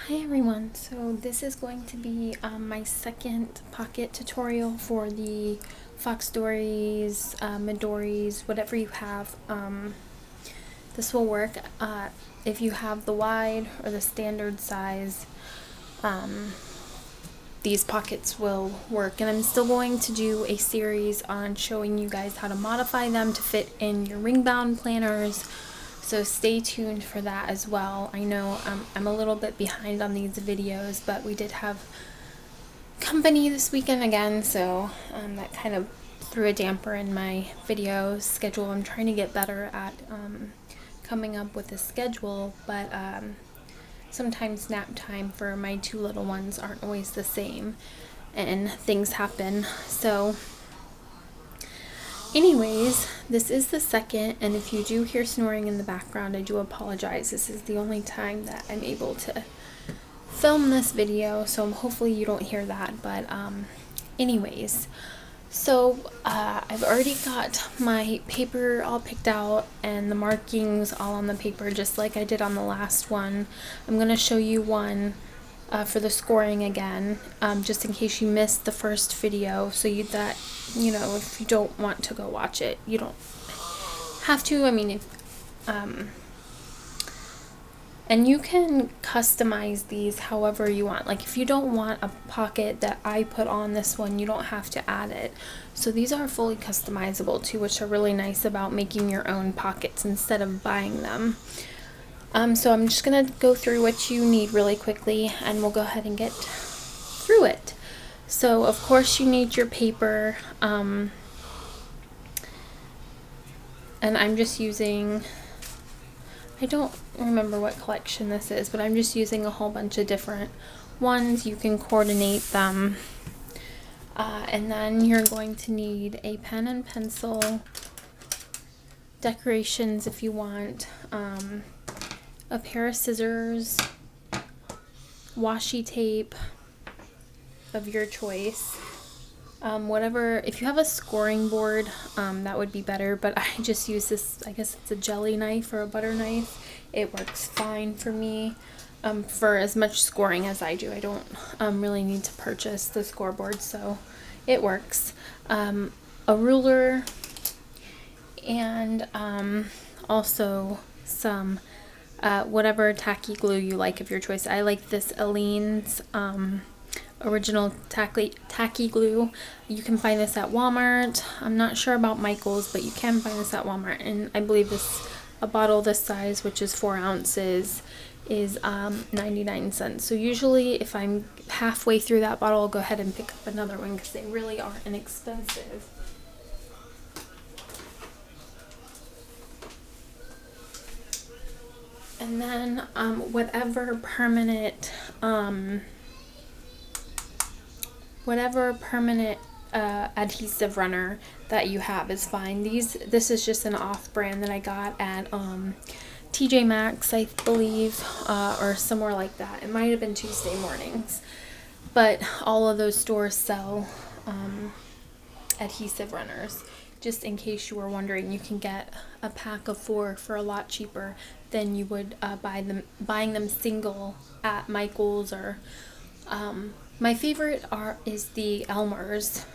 Hi everyone, so this is going to be my second pocket tutorial for the Fox Stories, Midoris, whatever you have. This will work if you have the wide or the standard size. These pockets will work, and I'm still going to do a series on showing you guys how to modify them to fit in your ring bound planners. So stay tuned for that as well. I know I'm a little bit behind on these videos, but we did have company this weekend again, so that kind of threw a damper in my video schedule. I'm trying to get better at coming up with a schedule, but sometimes nap time for my two little ones aren't always the same, and things happen. So anyways, this is the second, and if you do hear snoring in the background, I do apologize. This is the only time that I'm able to film this video, so hopefully you don't hear that. But anyways, so I've already got my paper all picked out and the markings all on the paper, just like I did on the last one. I'm going to show you one for the scoring again, just in case you missed the first video, so that you know, if you don't want to go watch it, you don't have to. I mean, if, and you can customize these however you want. Like if you don't want a pocket that I put on this one, you don't have to add it. So these are fully customizable too, which are really nice about making your own pockets instead of buying them. So I'm just gonna go through what you need really quickly, and we'll go ahead and get through it. So of course you need your paper, and I'm just using, I don't remember what collection this is, but I'm just using a whole bunch of different ones. You can coordinate them, and then you're going to need a pen and pencil, decorations if you want, a pair of scissors, washi tape of your choice, whatever. If you have a scoring board, that would be better, but I just use this, I guess it's a jelly knife or a butter knife. It works fine for me, for as much scoring as I do. I don't really need to purchase the scoreboard, so it works. A ruler, and also some whatever tacky glue you like of your choice. I like this Aleene's original tacky glue. You can find this at Walmart. I'm not sure about Michael's, but you can find this at Walmart, and I believe a bottle this size, which is 4 ounces, is 99 cents. So usually if I'm halfway through that bottle, I'll go ahead and pick up another one because they really are inexpensive. And then whatever permanent adhesive runner that you have is fine. This is just an off-brand that I got at TJ Maxx, I believe, or somewhere like that. It might have been Tuesday Mornings, but all of those stores sell adhesive runners. Just in case you were wondering, you can get a pack of 4 for a lot cheaper than you would buying them single at Michael's. Or my favorite is the Elmer's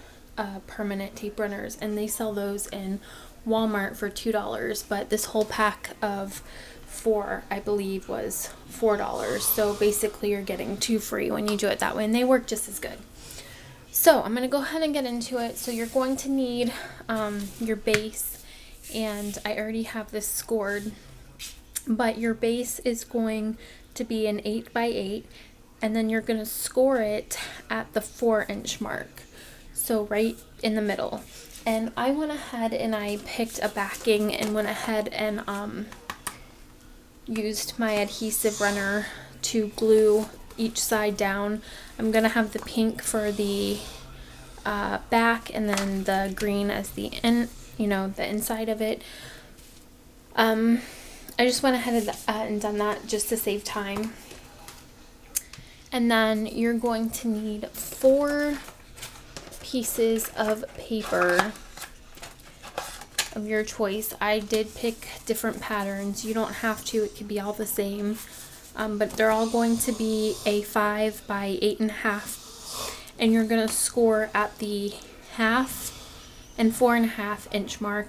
permanent tape runners, and they sell those in Walmart for $2, but this whole pack of 4, I believe, was $4. So basically you're getting 2 free when you do it that way, and they work just as good. So I'm going to go ahead and get into it. So you're going to need your base, and I already have this scored, but your base is going to be an 8x8, and then you're going to score it at the 4-inch mark, so right in the middle. And I went ahead and I picked a backing and went ahead and used my adhesive runner to glue each side down. I'm gonna have the pink for the back, and then the green as the the inside of it. I just went ahead and done that just to save time. And then you're going to need 4 pieces of paper of your choice. I did pick different patterns. You don't have to. It could be all the same. but they're all going to be a 5 by 8.5, and you're going to score at the 1/2 and 4.5 inch mark,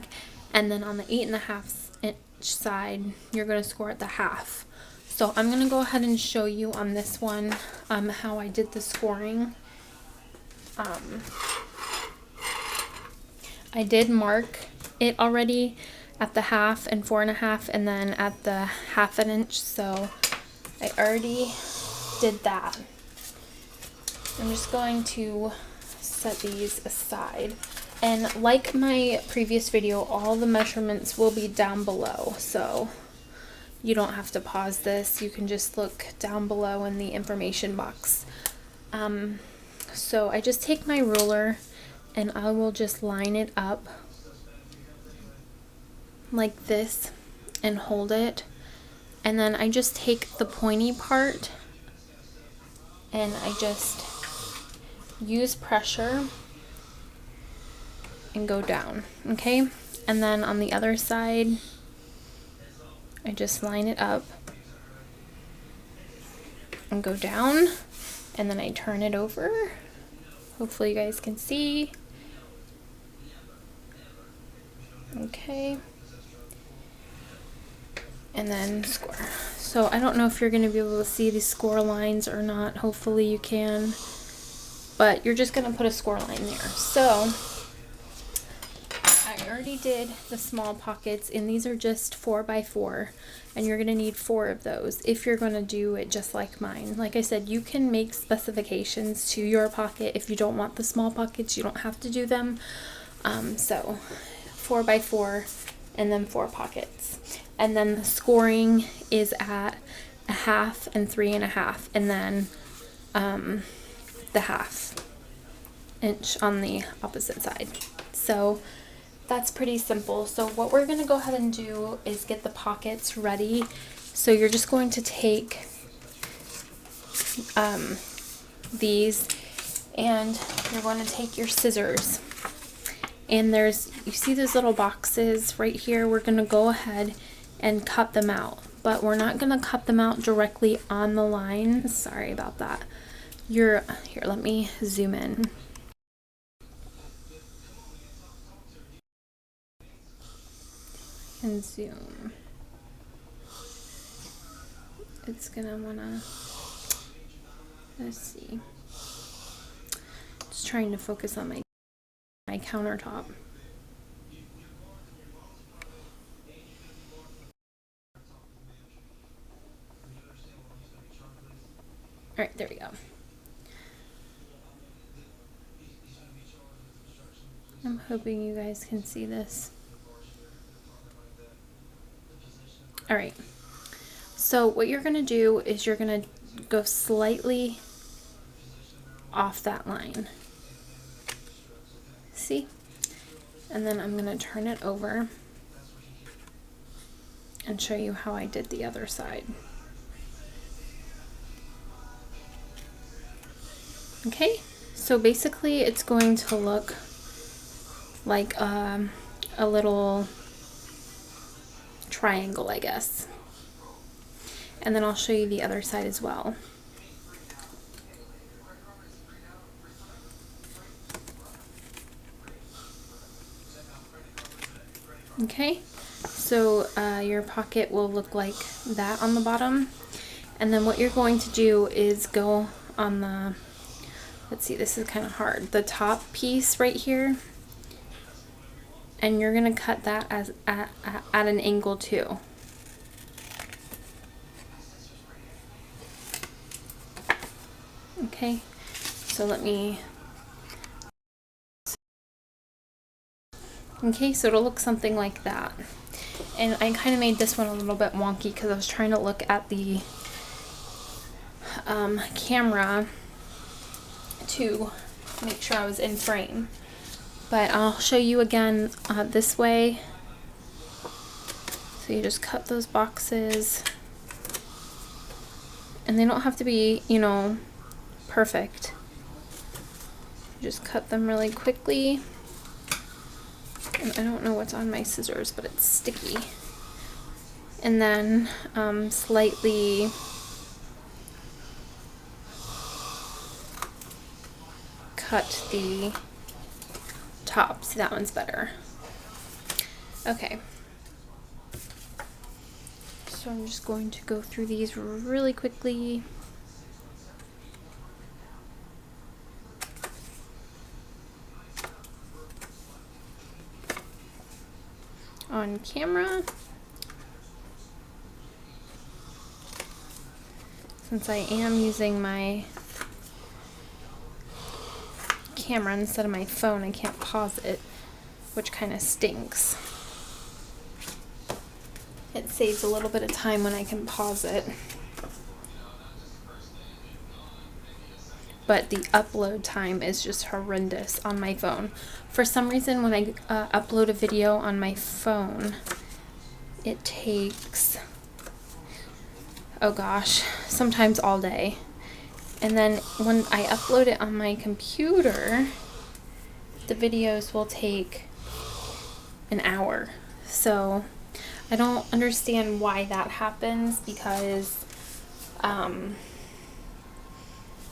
and then on the 8.5 inch side you're going to score at the 1/2. So I'm going to go ahead and show you on this one how I did the scoring. I did mark it already at the 1/2 and 4.5, and then at the 1/2 inch, so I already did that. I'm just going to set these aside, and like my previous video, all the measurements will be down below, so you don't have to pause this. You can just look down below in the information box. So I just take my ruler and I will just line it up like this and hold it, and then I just take the pointy part and I just use pressure and go down, okay? And then on the other side I just line it up and go down, and then I turn it over. Hopefully you guys can see. Okay. And then score. So I don't know if you're going to be able to see these score lines or not. Hopefully you can. But you're just going to put a score line there. So I already did the small pockets, and these are just 4 by 4, and you're going to need 4 of those if you're going to do it just like mine. Like I said, you can make specifications to your pocket. If you don't want the small pockets, you don't have to do them. So 4 by 4 and then 4 pockets, and then the scoring is at a 1/2 and 3.5, and then the 1/2 inch on the opposite side. So that's pretty simple. So what we're going to go ahead and do is get the pockets ready. So you're just going to take these, and you're going to take your scissors, and you see those little boxes right here. We're going to go ahead and cut them out, but we're not going to cut them out directly on the line. Sorry about that. Here, let me zoom in. And zoom. It's gonna wanna, let's see. Just trying to focus on my countertop. Alright, there we go. I'm hoping you guys can see this. Alright, so what you're going to do is you're going to go slightly off that line. See? And then I'm going to turn it over and show you how I did the other side. Okay, so basically it's going to look like a little triangle, I guess. And then I'll show you the other side as well. Okay, so your pocket will look like that on the bottom. And then what you're going to do is go on the, let's see, this is kind of hard, the top piece right here, and you're going to cut that as at an angle too. Okay, so let me, okay, so it'll look something like that. And I kind of made this one a little bit wonky because I was trying to look at the camera to make sure I was in frame. But I'll show you again this way. So you just cut those boxes. And they don't have to be, you know, perfect. Just cut them really quickly. And I don't know what's on my scissors, but it's sticky. And then slightly cut the top. See, that one's better. Okay. So I'm just going to go through these really quickly. On camera. Since I am using my camera instead of my phone, I can't pause it, which kind of stinks. It saves a little bit of time when I can pause it. But the upload time is just horrendous on my phone. For some reason, when I upload a video on my phone, it takes, oh gosh, sometimes all day. And then when I upload it on my computer, the videos will take an hour. So I don't understand why that happens, because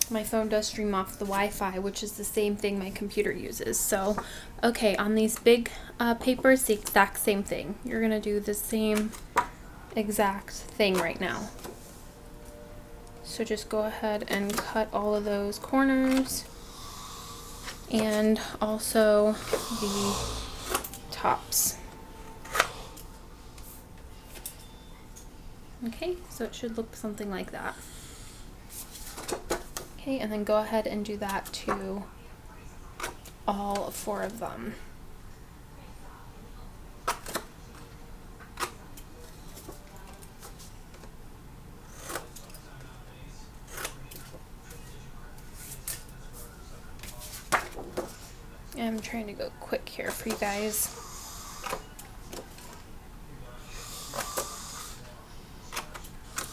my phone does stream off the Wi-Fi, which is the same thing my computer uses. So, okay, on these big papers, the exact same thing. You're gonna do the same exact thing right now. So just go ahead and cut all of those corners and also the tops. Okay, so it should look something like that. Okay, and then go ahead and do that to all 4 of them. I'm trying to go quick here for you guys.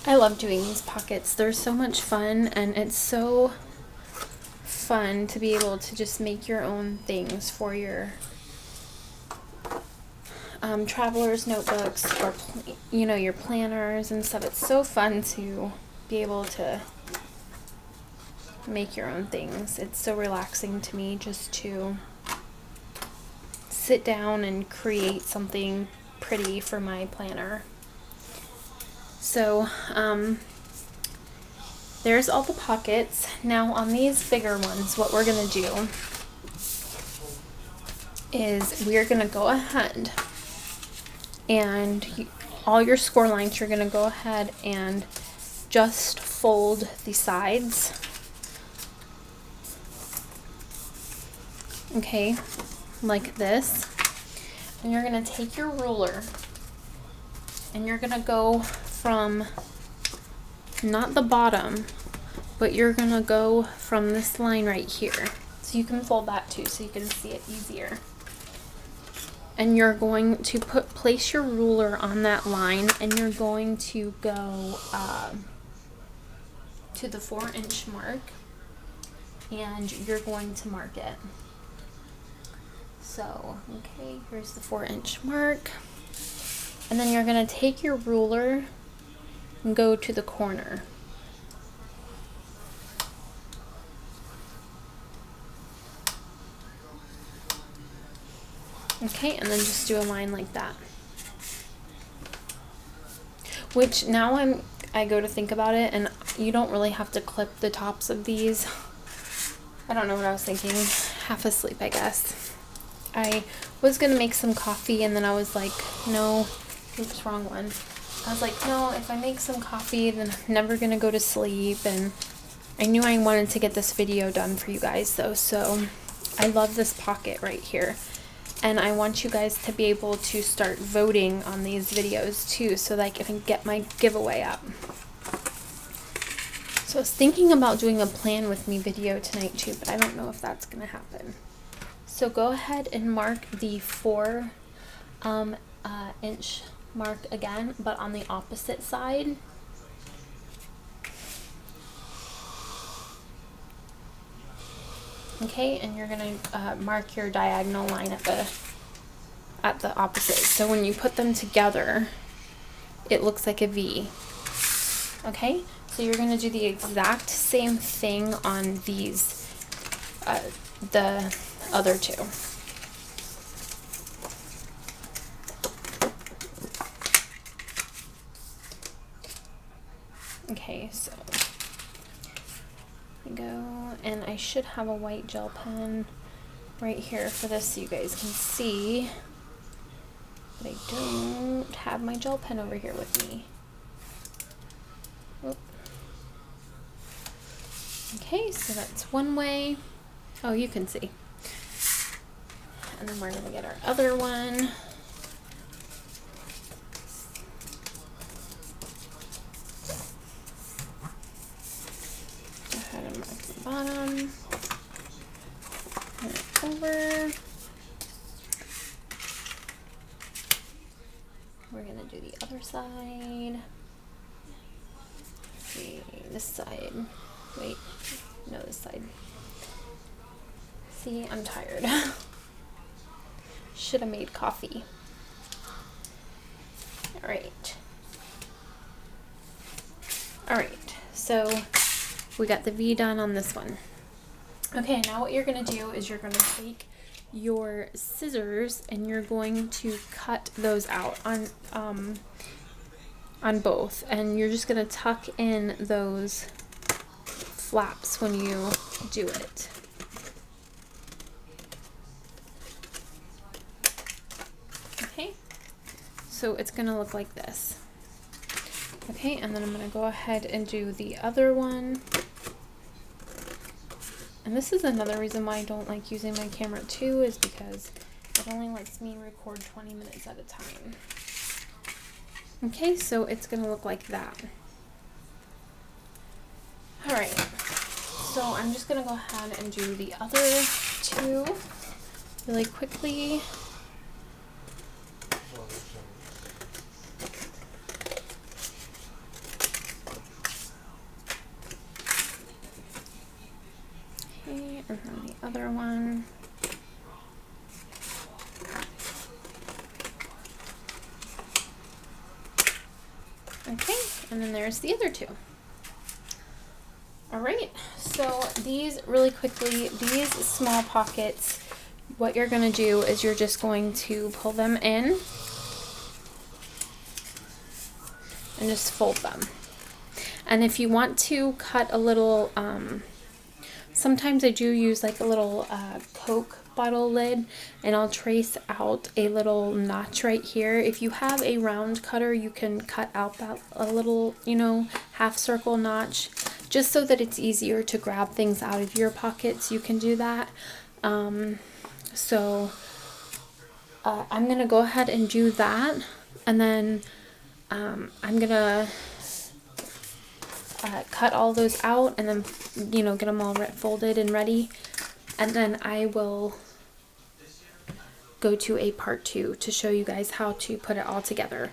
I love doing these pockets. They're so much fun, and it's so fun to be able to just make your own things for your traveler's notebooks, or you know, your planners and stuff. It's so fun to be able to make your own things. It's so relaxing to me just to sit down and create something pretty for my planner. So there's all the pockets. Now on these bigger ones, what we're gonna do is we're gonna go ahead and all your score lines, you're gonna go ahead and just fold the sides. Okay, like this. And you're gonna take your ruler and you're gonna go from not the bottom, but you're gonna go from this line right here. So you can fold that too, so you can see it easier. And you're going to place your ruler on that line, and you're going to go to the 4-inch mark, and you're going to mark it. So, okay, here's the 4-inch mark. And then you're gonna take your ruler and go to the corner. Okay, and then just do a line like that. Which now I go to think about it, and you don't really have to clip the tops of these. I don't know what I was thinking. Half asleep, I guess. I was gonna make some coffee, and then I was like, no, oops, wrong one. I was like, no, if I make some coffee, then I'm never gonna go to sleep. And I knew I wanted to get this video done for you guys though, so I love this pocket right here. And I want you guys to be able to start voting on these videos too, so that I can get my giveaway up. So I was thinking about doing a plan with me video tonight too, but I don't know if that's gonna happen. So go ahead and mark the 4-inch mark again, but on the opposite side. Okay, and you're gonna mark your diagonal line at the opposite. So when you put them together, it looks like a V. Okay, so you're gonna do the exact same thing on these the other two. Okay, so go, and I should have a white gel pen right here for this so you guys can see, but I don't have my gel pen over here with me. Oop. Okay, so that's one way. Oh, you can see. And then we're going to get our other one. Go ahead and mark the bottom. Turn it over. We're going to do the other side. Okay, this side. Wait, no, this side. See, I'm tired. Should have made coffee. All right. All right, so we got the V done on this one. Okay, now what you're gonna do is you're gonna take your scissors and you're going to cut those out on both, and you're just gonna tuck in those flaps when you do it. Okay, so it's gonna look like this. Okay, and then I'm gonna go ahead and do the other one. And this is another reason why I don't like using my camera too, is because it only lets me record 20 minutes at a time. Okay, so it's gonna look like that. All right, so I'm just gonna go ahead and do the other two really quickly. Okay, and then the other one. Okay, and then there's the other two. All right, so these really quickly, these small pockets, what you're gonna do is you're just going to pull them in and just fold them. And if you want to cut a little, sometimes I do use like a little Coke bottle lid, and I'll trace out a little notch right here. If you have a round cutter, you can cut out that a little, you know, half circle notch, just so that it's easier to grab things out of your pockets. You can do that. So I'm gonna go ahead and do that, and then I'm gonna cut all those out, and then, you know, get them all folded and ready, and then I will go to a part 2 to show you guys how to put it all together.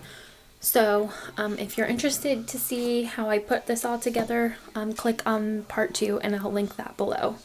So if you're interested to see how I put this all together, click on part 2 and I'll link that below.